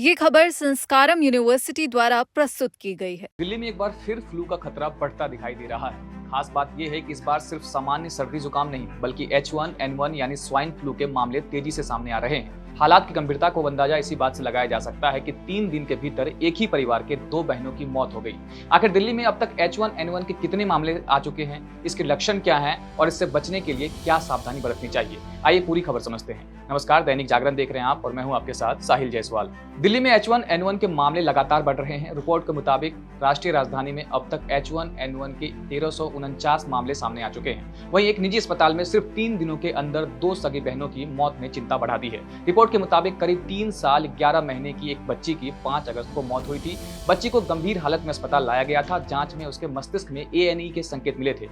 ये खबर संस्कारम यूनिवर्सिटी द्वारा प्रस्तुत की गई है। दिल्ली में एक बार फिर फ्लू का खतरा बढ़ता दिखाई दे रहा है। खास बात यह है कि इस बार सिर्फ सामान्य सर्दी जुकाम नहीं बल्कि H1N1 यानी स्वाइन फ्लू के मामले तेजी से सामने आ रहे हैं। हालात की गंभीरता को अंदाजा इसी बात से लगाया जा सकता है कि 3 दिन के भीतर एक ही परिवार के 2 बहनों की मौत हो गई। आखिर दिल्ली में अब तक H1N1 के कितने मामले आ चुके हैं, इसके लक्षण क्या हैं और इससे बचने के लिए क्या सावधानी बरतनी चाहिए, आइए पूरी खबर समझते हैं। नमस्कार, दैनिक जागरण देख रहे हैं आप और मैं हूं आपके साथ साहिल जायसवाल। दिल्ली में H1N1 के मामले लगातार बढ़ रहे हैं। रिपोर्ट के मुताबिक राष्ट्रीय राजधानी में अब तक H1N1 के 1349 मामले सामने आ चुके हैं। वहीं एक निजी अस्पताल में सिर्फ 3 दिनों के अंदर 2 सगी बहनों की मौत ने चिंता बढ़ा दी है। रिपोर्ट के मुताबिक करीब 3 साल 11 महीने की एक बच्ची की 5 अगस्त को मौत हुई थी। बच्ची को गंभीर हालत में अस्पताल लाया गया था। जांच में उसके मस्तिष्क में ANE के संकेत मिले थे।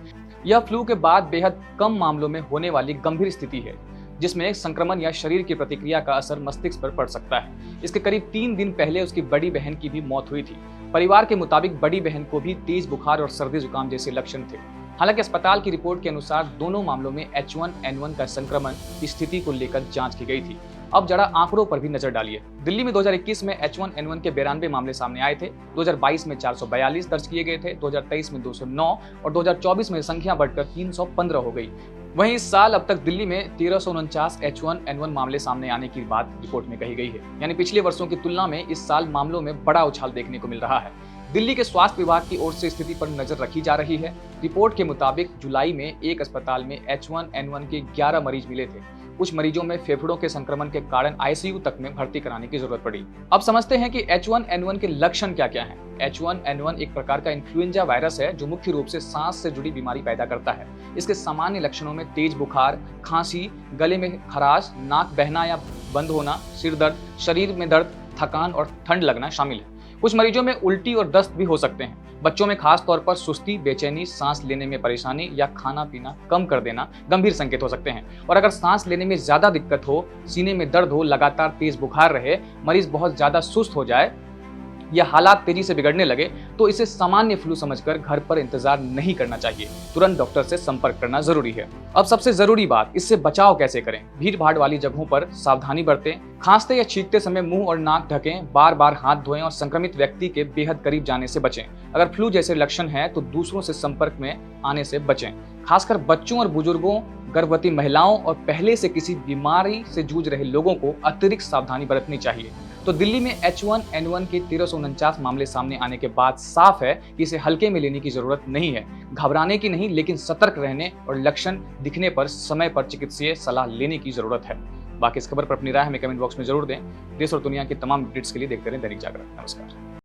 यह फ्लू के बाद बेहद कम मामलों में होने वाली गंभीर स्थिति है, जिसमें संक्रमण या शरीर की प्रतिक्रिया का असर मस्तिष्क पर पड़ सकता है। इसके करीब 3 दिन पहले उसकी बड़ी बहन की भी मौत हुई थी। परिवार के मुताबिक बड़ी बहन को भी तेज बुखार और सर्दी जुकाम जैसे लक्षण थे। हालांकि अस्पताल की रिपोर्ट के अनुसार दोनों मामलों में H1N1 का संक्रमण की स्थिति को लेकर जांच की गई थी। अब जरा आंकड़ों पर भी नजर डालिए। दिल्ली में 2021 में H1N1 के 92 मामले सामने आए थे। 2022 में 442 दर्ज किए गए थे। 2023 में 209 और 2024 में संख्या बढ़कर 315 हो गई। वहीं इस साल अब तक दिल्ली में 1349 H1N1 मामले सामने आने की बात रिपोर्ट में कही गई है। यानी पिछले वर्षों की तुलना में इस साल मामलों में बड़ा उछाल देखने को मिल रहा है। दिल्ली के स्वास्थ्य विभाग की ओर से स्थिति पर नजर रखी जा रही है। रिपोर्ट के मुताबिक जुलाई में एक अस्पताल में H1N1 के 11 मरीज मिले थे। कुछ मरीजों में फेफड़ों के संक्रमण के कारण ICU तक में भर्ती कराने की जरूरत पड़ी। अब समझते हैं कि H1N1 के लक्षण क्या क्या हैं। H1N1 एक प्रकार का इन्फ्लुएंजा वायरस है जो मुख्य रूप से सांस से जुड़ी बीमारी पैदा करता है। इसके सामान्य लक्षणों में तेज बुखार, खांसी, गले में खराश, नाक बहना या बंद होना, सिर दर्द, शरीर में दर्द, थकान और ठंड लगना शामिल है। कुछ मरीजों में उल्टी और दस्त भी हो सकते हैं। बच्चों में खास तौर पर सुस्ती, बेचैनी, सांस लेने में परेशानी या खाना पीना कम कर देना गंभीर संकेत हो सकते हैं। और अगर सांस लेने में ज्यादा दिक्कत हो, सीने में दर्द हो, लगातार तेज बुखार रहे, मरीज बहुत ज्यादा सुस्त हो जाए या हालात तेजी से बिगड़ने लगे तो इसे सामान्य फ्लू समझकर घर पर इंतजार नहीं करना चाहिए। तुरंत डॉक्टर से संपर्क करना जरूरी है। अब सबसे जरूरी बात, इससे बचाव कैसे करें। भीड़ भाड़ वाली जगहों पर सावधानी बरतें। खांसते या छींकते समय मुंह और नाक ढकें। बार बार हाथ धोएं और संक्रमित व्यक्ति के बेहद करीब जाने से बचें। अगर फ्लू जैसे लक्षण हैं तो दूसरों से संपर्क में आने से बचें। खासकर बच्चों और बुजुर्गों, गर्भवती महिलाओं और पहले से किसी बीमारी से जूझ रहे लोगों को अतिरिक्त सावधानी बरतनी चाहिए। तो दिल्ली में H1N1 के 1349 मामले सामने आने के बाद साफ है कि इसे हल्के में लेने की जरूरत नहीं है। घबराने की नहीं, लेकिन सतर्क रहने और लक्षण दिखने पर समय पर चिकित्सकीय सलाह लेने की जरूरत है। बाकी इस खबर पर अपनी राय हमें कमेंट बॉक्स में जरूर दें। देश और दुनिया की तमाम अपडेट्स के लिए देखते रहें दैनिक जागरण। नमस्कार।